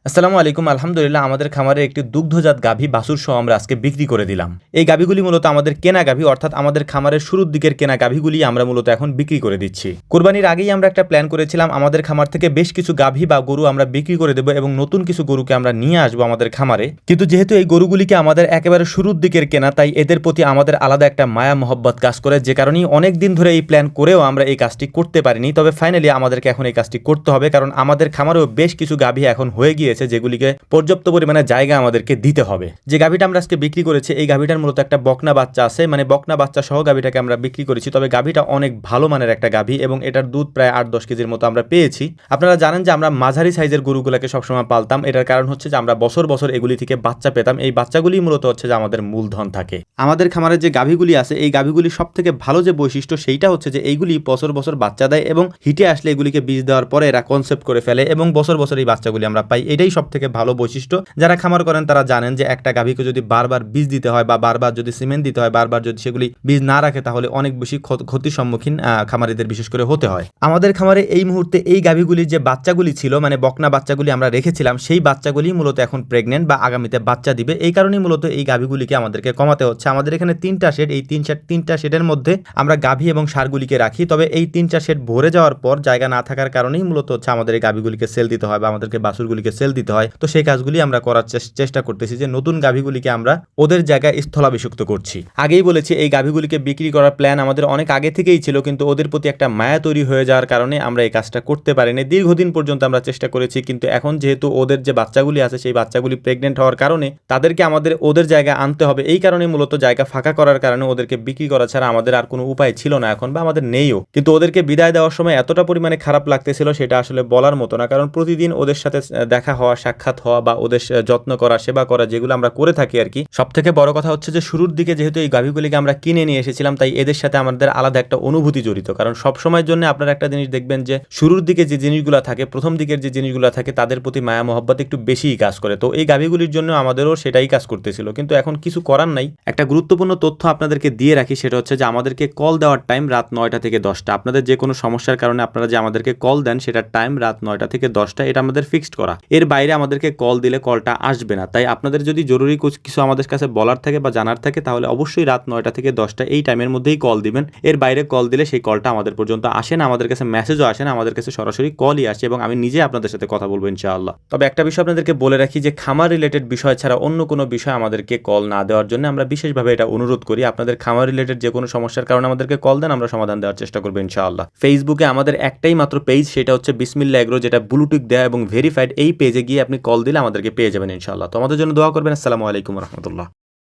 আসসালামু আলাইকুম। আলহামদুলিল্লাহ আমাদের খামারে একটি দুগ্ধজাত গাভী বাছুর সহ আমরা আজকে বিক্রি করে দিলাম। এই গাভীগুলি মূলত আমাদের কেনা গাভী, অর্থাৎ আমাদের খামারের শুরুর দিকের কেনা গাভীগুলি আমরা মূলত এখন বিক্রি করে দিচ্ছি। কুরবানির আগেই আমরা একটা প্ল্যান করেছিলাম আমাদের খামার থেকে বেশ কিছু গাভী বা গরু আমরা বিক্রি করে দেবো এবং নতুন কিছু গরুকে আমরা নিয়ে আসবো আমাদের খামারে। কিন্তু যেহেতু এই গরুগুলিকে আমাদের একেবারে শুরুর দিকের কেনা, তাই এদের প্রতি আমাদের আলাদা একটা মায়া মহব্বত কাজ করে, যে কারণেই অনেক দিন ধরে এই প্ল্যান করেও আমরা এই কাজটি করতে পারিনি। তবে ফাইনালি আমাদেরকে এখন এই কাজটি করতে হবে, কারণ আমাদের খামারেও বেশ কিছু গাভী এখন হয়ে গিয়েছে যেগুলিকে পর্যাপ্ত পরিমাণে জায়গা আমাদেরকে দিতে হবে। যে গাভীটা আমরা আজকে বিক্রি করেছি এই গাভীটার মূলত একটা বকনা বাচ্চা আছে, মানে বকনা বাচ্চা সহ গাভীটাকে আমরা বিক্রি করেছি। তবে গাভীটা অনেক ভালো মানের একটা গাভী এবং এটার দুধ প্রায় 8-10 কেজির মতো আমরা পেয়েছি। আপনারা জানেন যে আমরা মাঝারি সাইজের গরুগুলোকে সবসময় পালতাম। এটার কারণ হচ্ছে যে আমরা বছর বছর এগুলি থেকে বাচ্চা পেতাম। এই বাচ্চাগুলি মূলত হচ্ছে যে আমাদের মূলধন থাকে। আমাদের খামারে যে গাভীগুলি আছে এই গাভীগুলি সব থেকে ভালো যে বৈশিষ্ট্য সেইটা হচ্ছে যে এইগুলি বছর বছর বাচ্চা দেয় এবং হিটে আসলে এগুলিকে বীজ দেওয়ার পরে এরা কনসেপ্ট করে ফেলে এবং বছর বছর এই বাচ্চাগুলি আমরা পাই। এটাই সব থেকে ভালো বৈশিষ্ট্য। যারা খামার করেন তারা জানেন যে একটা গাভীকে যদি বারবার বীজ দিতে হয় বা বারবার যদি সিমেন্ট দিতে হয়, বারবার যদি সেগুলি বীজ না রাখে, তাহলে অনেক বেশি ক্ষতির সম্মুখীন খামারিদের বিশেষ করে হতে হয়। আমাদের খামারে এই মুহূর্তে এই গাভীগুলির যে বাচ্চাগুলি ছিল, মানে বকনা বাচ্চাগুলি আমরা রেখেছিলাম, সেই বাচ্চাগুলি মূলত এখন প্রেগনেন্ট বা আগামীতে বাচ্চা দিবে। এই কারণেই মূলত এই গাভীগুলিকে আমাদেরকে কমাতে হচ্ছে। আমাদের এখানে 3টা শেড, এই তিনটা শেডের মধ্যে আমরা গাভী এবং ষাঁড়গুলিকে রাখি। তবে এই 3টা শেড ভরে যাওয়ার পর জায়গা না থাকার কারণেই মূলত হচ্ছে আমাদের এই গাভীগুলিকে সেল দিতে হয় বা আমাদেরকে বাছুরগুলিকে সেল দিতে হয়। তো সেই কাজগুলি আমরা করার চেষ্টা করতেছি যে নতুন গাভীগুলিকে আমরা ওদের জায়গায় স্থলাভিষিক্ত করছি। আগেই বলেছি এই গাভীগুলিকে বিক্রি করার প্ল্যান আমাদের অনেক আগে থেকেই ছিল, কিন্তু ওদের প্রতি একটা মায়া তৈরি হয়ে যাওয়ার কারণে আমরা এই কাজটা করতে পারিনি। দীর্ঘদিন পর্যন্ত আমরা চেষ্টা করেছি, কিন্তু এখন যেহেতু ওদের যে বাচ্চাগুলি আছে সেই বাচ্চাগুলি প্রেগনেন্ট হওয়ার কারণে তাদেরকে আমাদের ওদের জায়গায় আনতে হবে। এই কারণে মূলত জায়গা ফাঁকা করার কারণে ওদেরকে বিক্রি করা ছাড়া আমাদের আর কোনো উপায় ছিল না এখন, বা আমাদের নেইও। কিন্তু ওদেরকে বিদায় দেওয়ার সময় এতটা পরিমাণে খারাপ লাগতেছিল সেটা আসলে বলার মতো না, কারণ প্রতিদিন ওদের সাথে দেখা হওয়া, সাক্ষাৎ হওয়া বা ওদের যত্ন করা, সেবা করা, যেগুলো আমরা করে থাকি আর কি। সব থেকে বড় কথা হচ্ছে যে শুরুর দিকে যেহেতু এই গাভীগুলিকে আমরা কিনে নিয়ে এসেছিলাম, তাই এদের সাথে আমাদের আলাদা একটা অনুভূতি জড়িত। কারণ সব সময়ের জন্য আপনারা একটা জিনিস দেখবেন যে শুরুর দিকে যে জিনিসগুলো থাকে, প্রথম দিকের যে জিনিসগুলো থাকে, তাদের প্রতি মায়া মহব্বত একটু বেশিই কাজ করে। তো এই গাভীগুলির জন্য আমাদেরও সেটাই কাজ করতেছিল, কিন্তু এখন কিছু করার নাই। একটা গুরুত্বপূর্ণ তথ্য আপনাদেরকে দিয়ে রাখি, সেটা হচ্ছে যে আমাদেরকে কল দেওয়ার টাইম রাত 9টা থেকে 10টা। আপনাদের যে কোনো সমস্যার কারণে আপনারা যে আমাদেরকে কল দেন সেটার টাইম রাত 9টা থেকে 10টা, এটা আমাদের ফিক্সড করা। এর বাইরে আমাদেরকে কল দিলে কলটা আসবে না। তাই আপনাদের যদি জরুরি কিছু আমাদের কাছে বলার থাকে বা জানার থাকে, তাহলে অবশ্যই রাত 9টা থেকে 10টা এই টাইমের মধ্যেই কল দিবেন। এর বাইরে কল দিলে সেই কলটা আমাদের পর্যন্ত আসে না, আমাদের কাছে মেসেজও আসে না, আমাদের কাছে সরাসরি কলই আসে এবং আমি নিজে আপনাদের সাথে কথা বলবো ইনশাআল্লাহ। তবে একটা বিষয় আপনাদেরকে বলে রাখি যে খামার রিলেটেড বিষয় ছাড়া অন্য কোনো বিষয় আমাদেরকে কল না দেওয়ার জন্য আমরা বিশেষভাবে এটা অনুরোধ করি। আপনাদের খামার রিলেটেড যে কোনো সমস্যার কারণে আমাদেরকে কল দেন, আমরা সমাধান দেওয়ার চেষ্টা করবো ইনশাআল্লাহ। ফেসবুকে আমাদের একটাই মাত্র পেজ, সেটা হচ্ছে বিসমিল্লাহ এগ্রো, যেটা ব্লুটিক দেয়া এবং ভেরিফাইড। এই পেজে গিয়ে আপনি কল দিলে আমাদেরকে পেয়ে যাবেন ইনশাআল্লাহ। তো আমাদের জন্য দোয়া করবেন। আসসালামু আলাইকুম রহমতুল্লাহ।